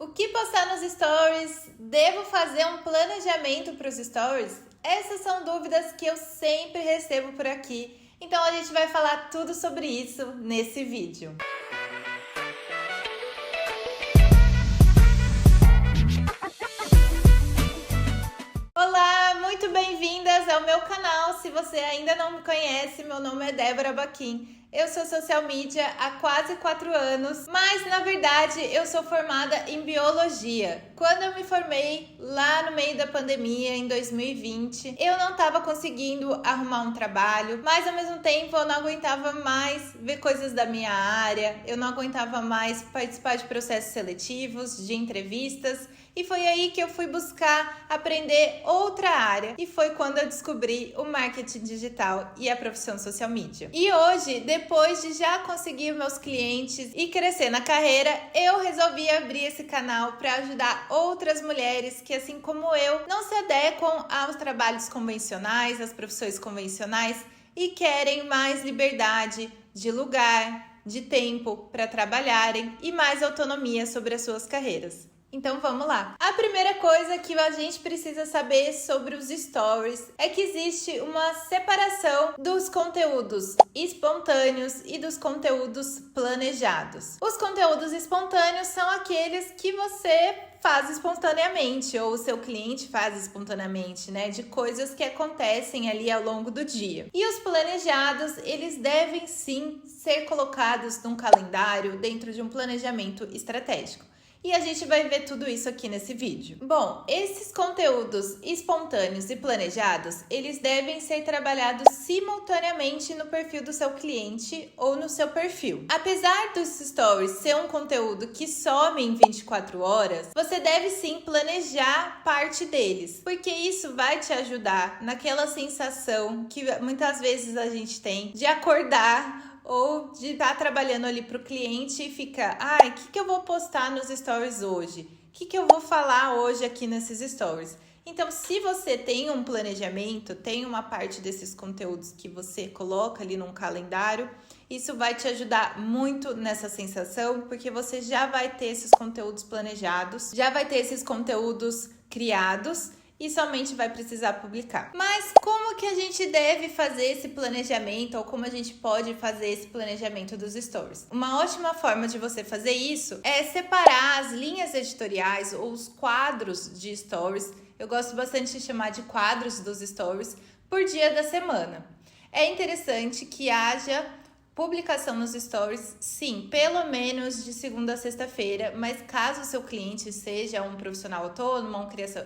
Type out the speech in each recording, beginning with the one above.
O que postar nos stories? Devo fazer um planejamento para os stories? Essas são dúvidas que eu sempre recebo por aqui. Então a gente vai falar tudo sobre isso nesse vídeo. Olá, muito bem-vindas ao meu canal. Se você ainda não me conhece, meu nome é Débora Baquim. Eu sou social media há quase 4 anos, mas na verdade eu sou formada em biologia. Quando eu me formei lá no meio da pandemia, em 2020, eu não estava conseguindo arrumar um trabalho, mas ao mesmo tempo eu não aguentava mais ver coisas da minha área, eu não aguentava mais participar de processos seletivos, de entrevistas, e foi aí que eu fui buscar aprender outra área, e foi quando eu descobri o marketing digital e a profissão social media. E hoje, depois de já conseguir meus clientes e crescer na carreira, eu resolvi abrir esse canal para ajudar outras mulheres que, assim como eu, não se adequam aos trabalhos convencionais, às profissões convencionais e querem mais liberdade de lugar, de tempo para trabalharem e mais autonomia sobre as suas carreiras. Então vamos lá. A primeira coisa que a gente precisa saber sobre os stories é que existe uma separação dos conteúdos espontâneos e dos conteúdos planejados. Os conteúdos espontâneos são aqueles que você faz espontaneamente ou o seu cliente faz espontaneamente, né? De coisas que acontecem ali ao longo do dia. E os planejados, eles devem sim ser colocados num calendário dentro de um planejamento estratégico. E a gente vai ver tudo isso aqui nesse vídeo. Bom, esses conteúdos espontâneos e planejados, eles devem ser trabalhados simultaneamente no perfil do seu cliente ou no seu perfil. Apesar dos stories ser um conteúdo que some em 24 horas, você deve sim planejar parte deles, porque isso vai te ajudar naquela sensação que muitas vezes a gente tem de acordar ou de estar trabalhando ali para o cliente e fica, o que eu vou postar nos stories hoje? O que eu vou falar hoje aqui nesses stories? Então, se você tem um planejamento, tem uma parte desses conteúdos que você coloca ali num calendário, isso vai te ajudar muito nessa sensação, porque você já vai ter esses conteúdos planejados, já vai ter esses conteúdos criados, e somente vai precisar publicar. Mas como que a gente deve fazer esse planejamento ou como a gente pode fazer esse planejamento dos stories? Uma ótima forma de você fazer isso é separar as linhas editoriais ou os quadros de stories. Eu gosto bastante de chamar de quadros dos stories por dia da semana. É interessante que haja publicação nos stories, sim, pelo menos de segunda a sexta-feira, mas caso o seu cliente seja um profissional autônomo,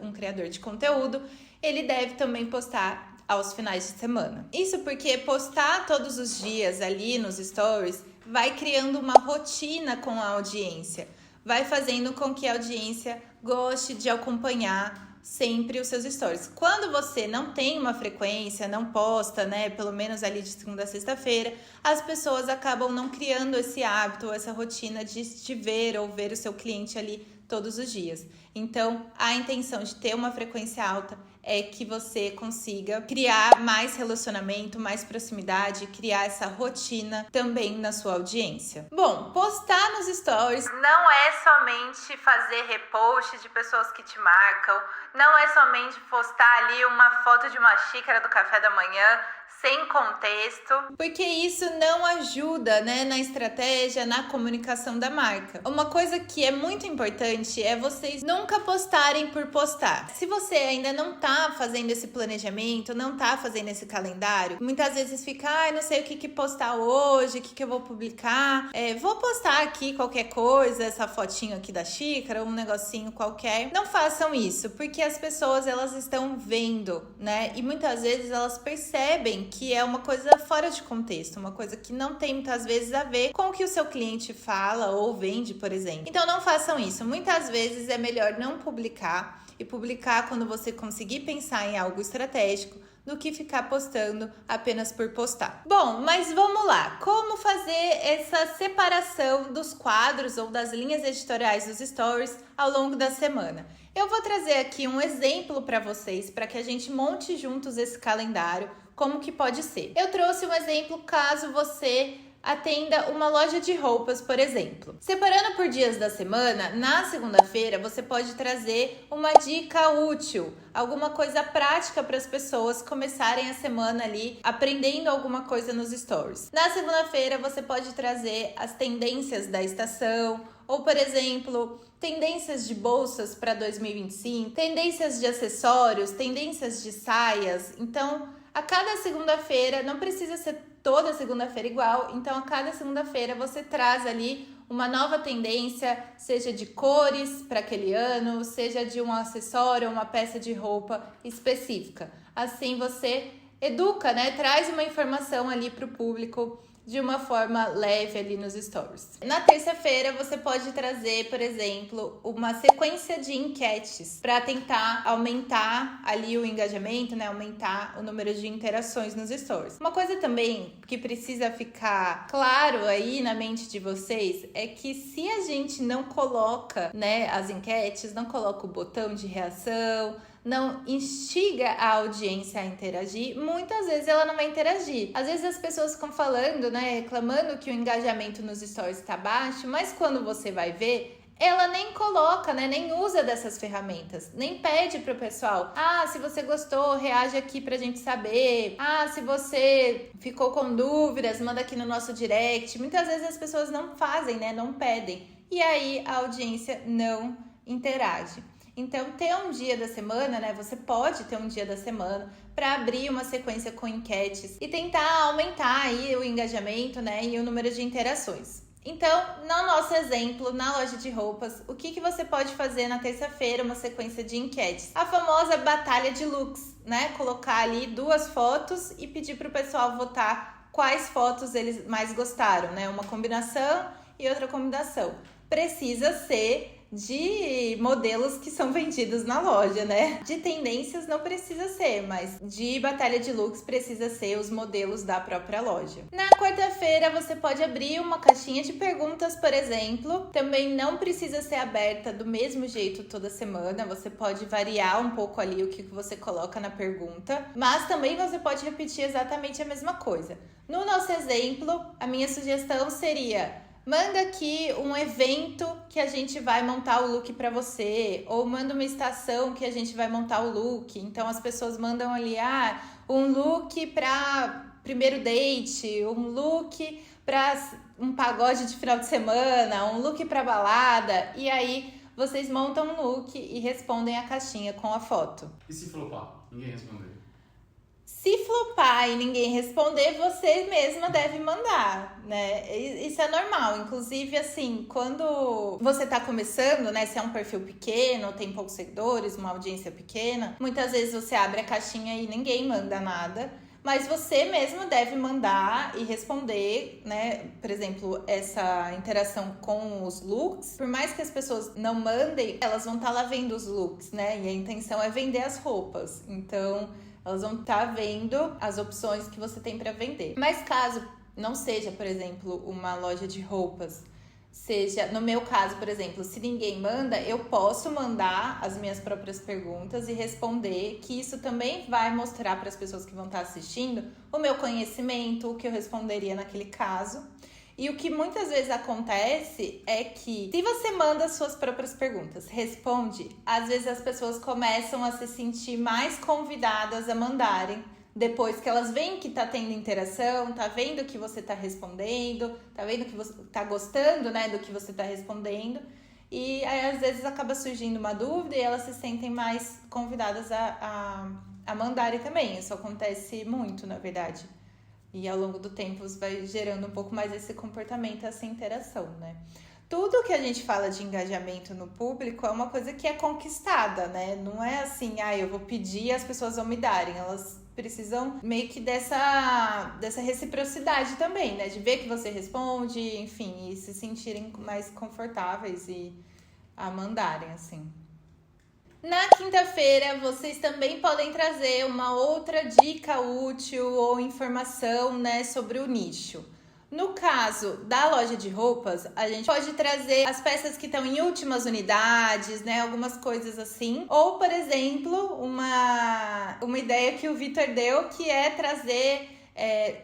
um criador de conteúdo, ele deve também postar aos finais de semana. Isso porque postar todos os dias ali nos stories vai criando uma rotina com a audiência, vai fazendo com que a audiência goste de acompanhar sempre os seus stories. Quando você não tem uma frequência, não posta, né, pelo menos ali de segunda a sexta-feira, as pessoas acabam não criando esse hábito, essa rotina de te ver ou ver o seu cliente ali todos os dias. Então, a intenção de ter uma frequência alta é que você consiga criar mais relacionamento, mais proximidade, criar essa rotina também na sua audiência. Bom, postar nos stories não é somente fazer repost de pessoas que te marcam, não é somente postar ali uma foto de uma xícara do café da manhã sem contexto, porque isso não ajuda, né, na estratégia, na comunicação da marca. Uma coisa que é muito importante é vocês nunca postarem por postar. Se você ainda não tá fazendo esse planejamento, não tá fazendo esse calendário, muitas vezes fica, não sei o que postar hoje, o que eu vou publicar, vou postar aqui qualquer coisa, essa fotinho aqui da xícara, um negocinho qualquer. Não façam isso, porque as pessoas, elas estão vendo, né, e muitas vezes elas percebem que é uma coisa fora de contexto, uma coisa que não tem muitas vezes a ver com o que o seu cliente fala ou vende, por exemplo. Então não façam isso. Muitas vezes é melhor não publicar e publicar quando você conseguir pensar em algo estratégico do que ficar postando apenas por postar. Bom, mas vamos lá. Como fazer essa separação dos quadros ou das linhas editoriais dos stories ao longo da semana? Eu vou trazer aqui um exemplo para vocês, para que a gente monte juntos esse calendário, como que pode ser. Eu trouxe um exemplo caso você atenda uma loja de roupas, por exemplo. Separando por dias da semana, na segunda-feira você pode trazer uma dica útil, alguma coisa prática para as pessoas começarem a semana ali aprendendo alguma coisa nos stories. Na segunda-feira você pode trazer as tendências da estação, ou, por exemplo, tendências de bolsas para 2025, tendências de acessórios, tendências de saias. Então, a cada segunda-feira, não precisa ser toda segunda-feira igual, então a cada segunda-feira você traz ali uma nova tendência, seja de cores para aquele ano, seja de um acessório, uma peça de roupa específica. Assim você educa, né? Traz uma informação ali para o público de uma forma leve ali nos stories. Na terça-feira você pode trazer, por exemplo, uma sequência de enquetes para tentar aumentar ali o engajamento, né? Aumentar o número de interações nos stories. Uma coisa também que precisa ficar claro aí na mente de vocês é que se a gente não coloca, né, as enquetes, não coloca o botão de reação, não instiga a audiência a interagir, muitas vezes ela não vai interagir. Às vezes as pessoas ficam falando, né, reclamando que o engajamento nos stories está baixo, mas quando você vai ver, ela nem coloca, né, nem usa dessas ferramentas, nem pede pro pessoal, se você gostou, reage aqui pra gente saber, se você ficou com dúvidas, manda aqui no nosso direct. Muitas vezes as pessoas não fazem, né, não pedem, e aí a audiência não interage. Então, ter um dia da semana, né? Você pode ter um dia da semana para abrir uma sequência com enquetes e tentar aumentar aí o engajamento, né? E o número de interações. Então, no nosso exemplo, na loja de roupas, o que você pode fazer na terça-feira? Uma sequência de enquetes. A famosa batalha de looks, né? Colocar ali 2 fotos e pedir para o pessoal votar quais fotos eles mais gostaram, né? Uma combinação e outra combinação. Precisa ser de modelos que são vendidos na loja, né? De tendências não precisa ser, mas de batalha de looks precisa ser os modelos da própria loja. Na quarta-feira você pode abrir uma caixinha de perguntas, por exemplo. Também não precisa ser aberta do mesmo jeito toda semana. Você pode variar um pouco ali o que você coloca na pergunta, mas também você pode repetir exatamente a mesma coisa. No nosso exemplo, a minha sugestão seria: manda aqui um evento que a gente vai montar o look para você, ou manda uma estação que a gente vai montar o look. Então as pessoas mandam ali, um look para primeiro date, um look para um pagode de final de semana, um look para balada. E aí vocês montam um look e respondem a caixinha com a foto. E se flopar? Ninguém respondeu. Se flopar e ninguém responder, você mesma deve mandar, né? Isso é normal. Inclusive, assim, quando você tá começando, né? Se é um perfil pequeno, tem poucos seguidores, uma audiência pequena, muitas vezes você abre a caixinha e ninguém manda nada. Mas você mesmo deve mandar e responder, né? Por exemplo, essa interação com os looks. Por mais que as pessoas não mandem, elas vão estar lá vendo os looks, né? E a intenção é vender as roupas. Então, elas vão estar vendo as opções que você tem para vender. Mas caso não seja, por exemplo, uma loja de roupas, seja, no meu caso, por exemplo, se ninguém manda, eu posso mandar as minhas próprias perguntas e responder, que isso também vai mostrar para as pessoas que vão estar assistindo o meu conhecimento, o que eu responderia naquele caso. E o que muitas vezes acontece é que, se você manda suas próprias perguntas, responde, às vezes as pessoas começam a se sentir mais convidadas a mandarem, depois que elas veem que tá tendo interação, tá vendo que você tá respondendo, tá vendo que você tá gostando, né, do que você tá respondendo. E aí, às vezes, acaba surgindo uma dúvida e elas se sentem mais convidadas a mandarem também. Isso acontece muito, na verdade. E ao longo do tempo isso vai gerando um pouco mais esse comportamento, essa interação, né? Tudo que a gente fala de engajamento no público é uma coisa que é conquistada, né? Não é assim, eu vou pedir e as pessoas vão me darem. Elas precisam meio que dessa reciprocidade também, né? De ver que você responde, enfim, e se sentirem mais confortáveis e a mandarem, assim. Na quinta-feira, vocês também podem trazer uma outra dica útil ou informação, né, sobre o nicho. No caso da loja de roupas, a gente pode trazer as peças que estão em últimas unidades, né, algumas coisas assim. Ou, por exemplo, uma ideia que o Vitor deu, que é trazer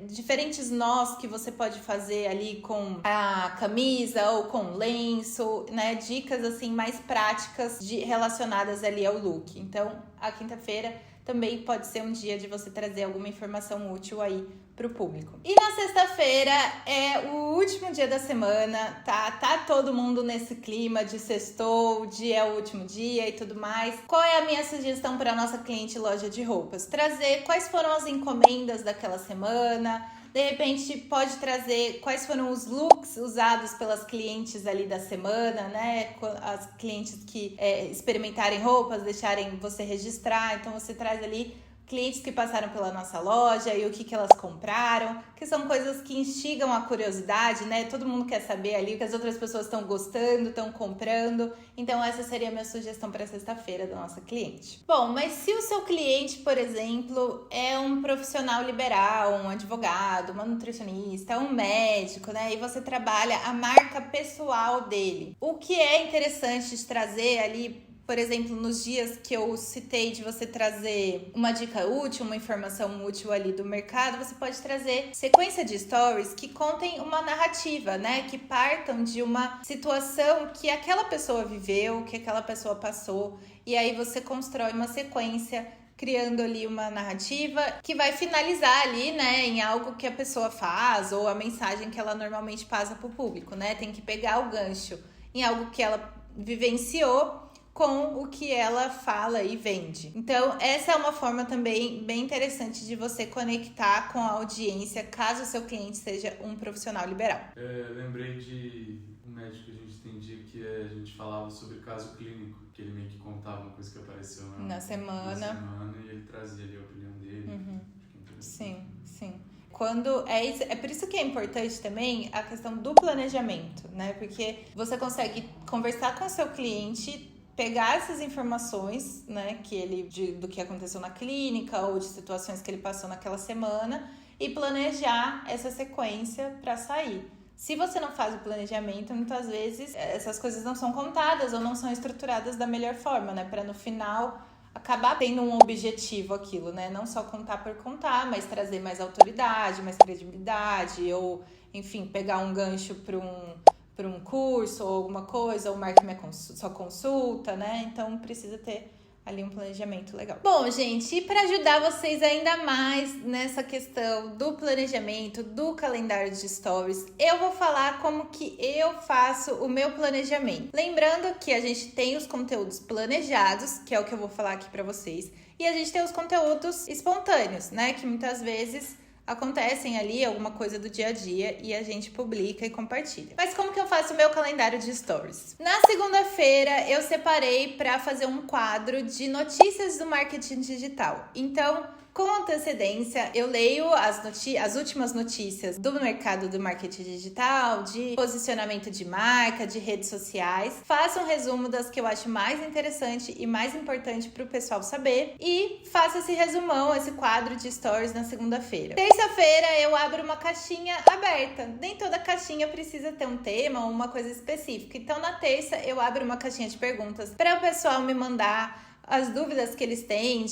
diferentes nós que você pode fazer ali com a camisa ou com lenço, né? Dicas assim mais práticas relacionadas ali ao look. Então, a quinta-feira também pode ser um dia de você trazer alguma informação útil aí pro público. E na sexta-feira é o último dia da semana, tá? Tá todo mundo nesse clima de sextou, dia é o último dia e tudo mais. Qual é a minha sugestão para nossa cliente loja de roupas? Trazer quais foram as encomendas daquela semana. De repente, pode trazer quais foram os looks usados pelas clientes ali da semana, né? As clientes que experimentarem roupas, deixarem você registrar. Então, você traz ali clientes que passaram pela nossa loja e o que elas compraram, que são coisas que instigam a curiosidade, né? Todo mundo quer saber ali o que as outras pessoas estão gostando, estão comprando. Então, essa seria a minha sugestão para sexta-feira da nossa cliente. Bom, mas se o seu cliente, por exemplo, é um profissional liberal, um advogado, uma nutricionista, um médico, né? E você trabalha a marca pessoal dele. O que é interessante de trazer ali, por exemplo, nos dias que eu citei de você trazer uma dica útil, uma informação útil ali do mercado, você pode trazer sequência de stories que contem uma narrativa, né? Que partam de uma situação que aquela pessoa viveu, que aquela pessoa passou, e aí você constrói uma sequência criando ali uma narrativa que vai finalizar ali, né, em algo que a pessoa faz ou a mensagem que ela normalmente passa para o público, né? Tem que pegar o gancho em algo que ela vivenciou com o que ela fala e vende. Então, essa é uma forma também bem interessante de você conectar com a audiência, caso o seu cliente seja um profissional liberal. Lembrei de um médico que a gente atendia que a gente falava sobre caso clínico, que ele meio que contava uma coisa que apareceu na semana e ele trazia ali a opinião dele. Uhum. Sim. Quando é por isso que é importante também a questão do planejamento, né? Porque você consegue conversar com o seu cliente, pegar essas informações, né, do que aconteceu na clínica ou de situações que ele passou naquela semana e planejar essa sequência para sair. Se você não faz o planejamento, muitas vezes essas coisas não são contadas ou não são estruturadas da melhor forma, né, para no final acabar tendo um objetivo aquilo, né, não só contar por contar, mas trazer mais autoridade, mais credibilidade ou, enfim, pegar um gancho para um curso ou alguma coisa, ou marque sua consulta, né? Então, precisa ter ali um planejamento legal. Bom, gente, e para ajudar vocês ainda mais nessa questão do planejamento, do calendário de stories, eu vou falar como que eu faço o meu planejamento. Lembrando que a gente tem os conteúdos planejados, que é o que eu vou falar aqui para vocês, e a gente tem os conteúdos espontâneos, né? Que muitas vezes acontecem ali alguma coisa do dia a dia e a gente publica e compartilha. Mas como que eu faço o meu calendário de stories? Na segunda-feira eu separei para fazer um quadro de notícias do marketing digital. Então, com antecedência, eu leio as últimas notícias do mercado do marketing digital, de posicionamento de marca, de redes sociais. Faço um resumo das que eu acho mais interessante e mais importante para o pessoal saber. E faço esse resumão, esse quadro de stories na segunda-feira. Terça-feira eu abro uma caixinha aberta. Nem toda caixinha precisa ter um tema ou uma coisa específica. Então, na terça, eu abro uma caixinha de perguntas para o pessoal me mandar as dúvidas que eles têm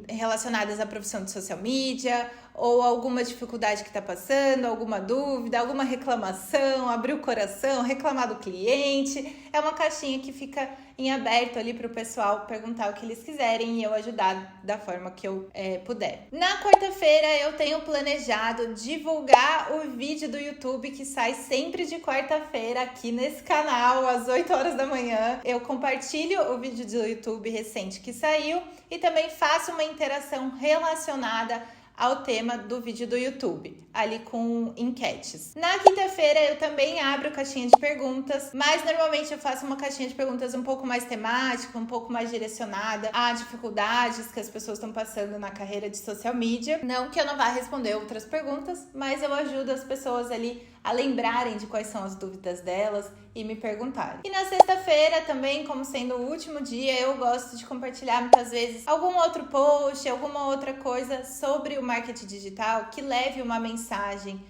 relacionadas à profissão de social media, ou alguma dificuldade que está passando, alguma dúvida, alguma reclamação, abrir o coração, reclamar do cliente. É uma caixinha que fica em aberto ali para o pessoal perguntar o que eles quiserem e eu ajudar da forma que eu puder. Na quarta-feira eu tenho planejado divulgar o vídeo do YouTube que sai sempre de quarta-feira aqui nesse canal, às 8 horas da manhã. Eu compartilho o vídeo do YouTube recente que saiu e também faço uma interação relacionada ao tema do vídeo do YouTube, ali com enquetes. Na quinta-feira eu também abro caixinha de perguntas, mas normalmente eu faço uma caixinha de perguntas um pouco mais temática, um pouco mais direcionada a dificuldades que as pessoas estão passando na carreira de social media. Não que eu não vá responder outras perguntas, mas eu ajudo as pessoas ali a lembrarem de quais são as dúvidas delas e me perguntarem. E na sexta-feira também, como sendo o último dia, eu gosto de compartilhar muitas vezes algum outro post, alguma outra coisa sobre o marketing digital que leve uma mensagem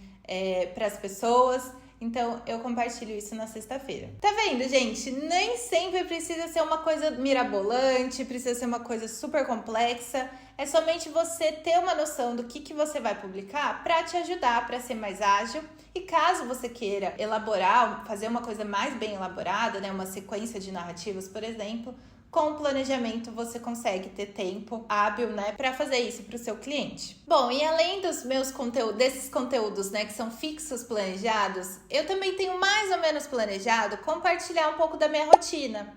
para as pessoas. Então, eu compartilho isso na sexta-feira. Tá vendo, gente? Nem sempre precisa ser uma coisa mirabolante, precisa ser uma coisa super complexa. É somente você ter uma noção do que você vai publicar para te ajudar, para ser mais ágil. E caso você queira elaborar, fazer uma coisa mais bem elaborada, né? Uma sequência de narrativas, por exemplo, com planejamento você consegue ter tempo hábil, né, para fazer isso para o seu cliente. Bom, e além dos meus conteúdos, desses conteúdos, né, que são fixos planejados, eu também tenho mais ou menos planejado compartilhar um pouco da minha rotina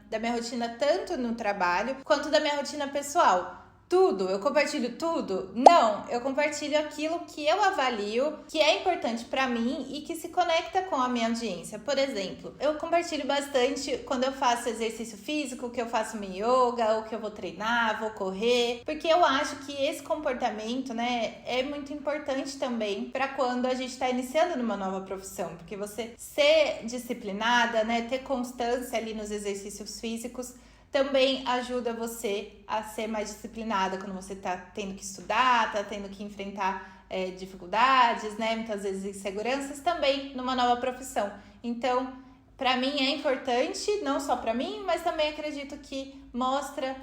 tanto no trabalho quanto da minha rotina pessoal. Tudo? Eu compartilho tudo? Não, eu compartilho aquilo que eu avalio, que é importante para mim e que se conecta com a minha audiência. Por exemplo, eu compartilho bastante quando eu faço exercício físico, que eu faço meu yoga, ou que eu vou treinar, vou correr, porque eu acho que esse comportamento, né, é muito importante também para quando a gente está iniciando numa nova profissão, porque você ser disciplinada, né, ter constância ali nos exercícios físicos, também ajuda você a ser mais disciplinada quando você tá tendo que estudar, tá tendo que enfrentar dificuldades, né? Muitas vezes inseguranças também numa nova profissão. Então, para mim é importante, não só para mim, mas também acredito que mostra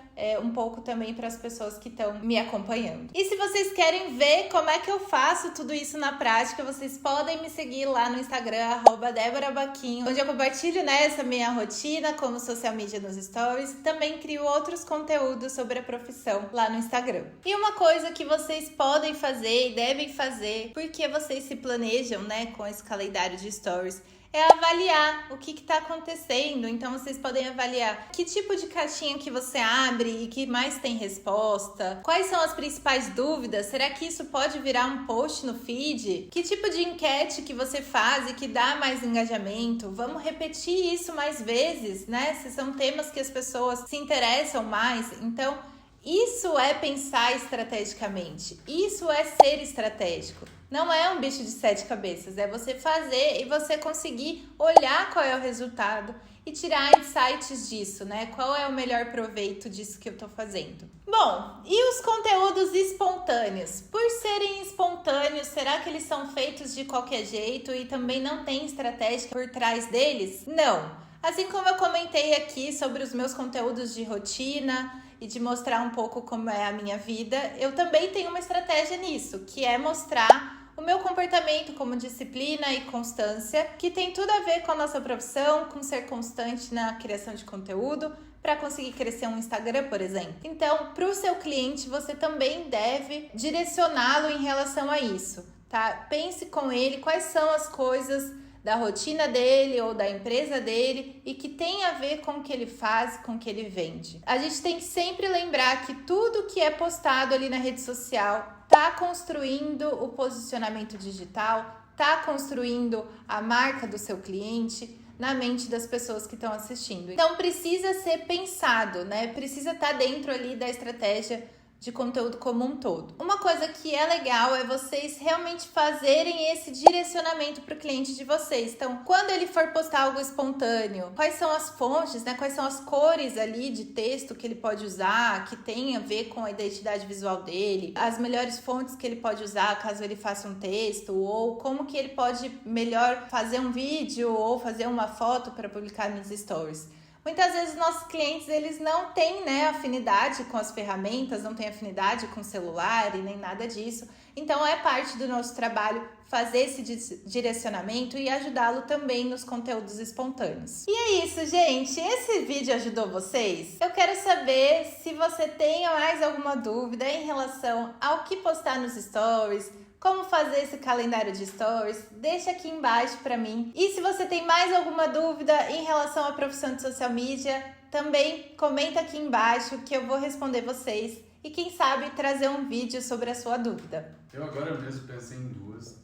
um pouco também para as pessoas que estão me acompanhando. E se vocês querem ver como é que eu faço tudo isso na prática, vocês podem me seguir lá no Instagram, @DéboraBaquinho, onde eu compartilho, né, essa minha rotina como social media nos stories. Também crio outros conteúdos sobre a profissão lá no Instagram. E uma coisa que vocês podem fazer e devem fazer, porque vocês se planejam, né, com esse calendário de stories, é avaliar o que está acontecendo. Então, vocês podem avaliar que tipo de caixinha que você abre e que mais tem resposta. Quais são as principais dúvidas? Será que isso pode virar um post no feed? Que tipo de enquete que você faz e que dá mais engajamento? Vamos repetir isso mais vezes, né? Se são temas que as pessoas se interessam mais. Então, isso é pensar estrategicamente. Isso é ser estratégico. Não é um bicho de 7 cabeças, é você fazer e você conseguir olhar qual é o resultado e tirar insights disso, né? Qual é o melhor proveito disso que eu tô fazendo? Bom, e os conteúdos espontâneos? Por serem espontâneos, será que eles são feitos de qualquer jeito e também não tem estratégia por trás deles? Não. Assim como eu comentei aqui sobre os meus conteúdos de rotina e de mostrar um pouco como é a minha vida, eu também tenho uma estratégia nisso, que é mostrar o meu comportamento como disciplina e constância, que tem tudo a ver com a nossa profissão, com ser constante na criação de conteúdo, para conseguir crescer um Instagram, por exemplo. Então, para o seu cliente, você também deve direcioná-lo em relação a isso, tá? Pense com ele quais são as coisas da rotina dele ou da empresa dele e que tem a ver com o que ele faz, com o que ele vende. A gente tem que sempre lembrar que tudo que é postado ali na rede social tá construindo o posicionamento digital, tá construindo a marca do seu cliente na mente das pessoas que estão assistindo. Então precisa ser pensado, né? Precisa estar dentro ali da estratégia de conteúdo como um todo. Uma coisa que é legal é vocês realmente fazerem esse direcionamento para o cliente de vocês. Então, quando ele for postar algo espontâneo, quais são as fontes, né? Quais são as cores ali de texto que ele pode usar, que tem a ver com a identidade visual dele, as melhores fontes que ele pode usar caso ele faça um texto, ou como que ele pode melhor fazer um vídeo ou fazer uma foto para publicar nos stories. Muitas vezes nossos clientes, eles não têm, né, afinidade com as ferramentas, não têm afinidade com o celular e nem nada disso. Então é parte do nosso trabalho fazer esse direcionamento e ajudá-lo também nos conteúdos espontâneos. E é isso, gente. Esse vídeo ajudou vocês? Eu quero saber se você tem mais alguma dúvida em relação ao que postar nos stories, como fazer esse calendário de stories, deixa aqui embaixo para mim. E se você tem mais alguma dúvida em relação à profissão de social media, também comenta aqui embaixo que eu vou responder vocês e quem sabe trazer um vídeo sobre a sua dúvida. Eu agora mesmo pensei em duas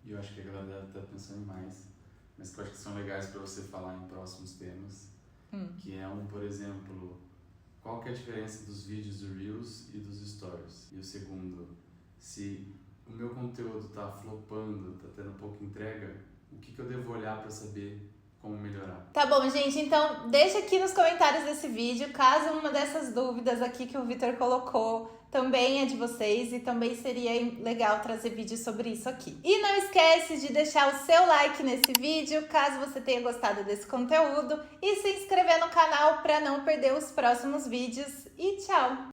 e eu acho que a galera deve estar pensando em mais, mas que eu acho que são legais para você falar em próximos temas, que é por exemplo, qual que é a diferença dos vídeos do Reels e dos Stories? E o segundo, se o meu conteúdo tá flopando, tá tendo pouca entrega, o que eu devo olhar para saber como melhorar? Tá bom, gente, então deixa aqui nos comentários desse vídeo, caso uma dessas dúvidas aqui que o Vitor colocou também é de vocês e também seria legal trazer vídeo sobre isso aqui. E não esquece de deixar o seu like nesse vídeo, caso você tenha gostado desse conteúdo, e se inscrever no canal para não perder os próximos vídeos. E tchau!